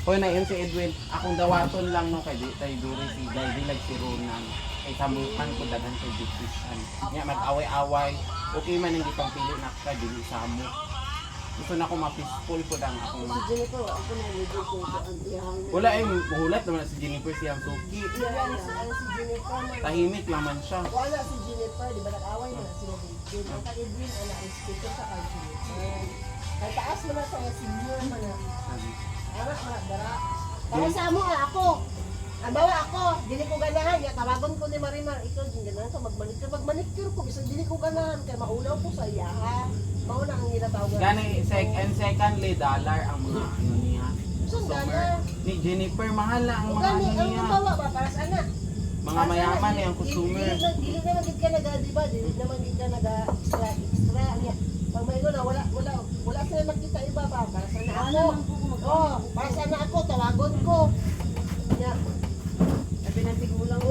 Hoy na yun si Edwin, akong dawaton lang no kay tay duri si Dilag si Ronan. Kay samukan ko daghan kay Dixon. Nya mag-away-away. Okay man ang gipang pili na ka dili sa amo. Gusto na ko ma-peaceful ko dang akong Si Jennifer, ako na medyo ko ang iyang... wala ay muhulat naman na si Jennifer siyang suki. Yan, si Jennifer man. Tahimik lang man siya. Wala si Jennifer, di ba nag-away na sila David. Ang ka-Edwin, ana, respeto sa kay Jennifer. Kay taas mo na sa senior man na. Anak na, dara. Para sa amo ako. Ang bawa ako, dili ko ganahan. Ya, tawagon ko ni Marimar, ikaw din ganahan ka, magmanicure. Magmanicure ko, isang dili ko ganahan. Kaya maulaw ko sa iya, ha? Mauna ang nilatawagan. Gani and secondly dollar ang mga ano niya. Saan Summer. gana? Ni Jennifer mahal lang ang O mga gani, ano ang niya. bawa ba, para sa anak? Mga mayaman eh ang consumer. Dili naman gid ka naga, di ba? Dili naman gid ka naga extra niya. Pag may na wala sila makita iba ba para sa na ako. Oh, para sa na ako tawagon ko. Niya. Sabi ng tigulang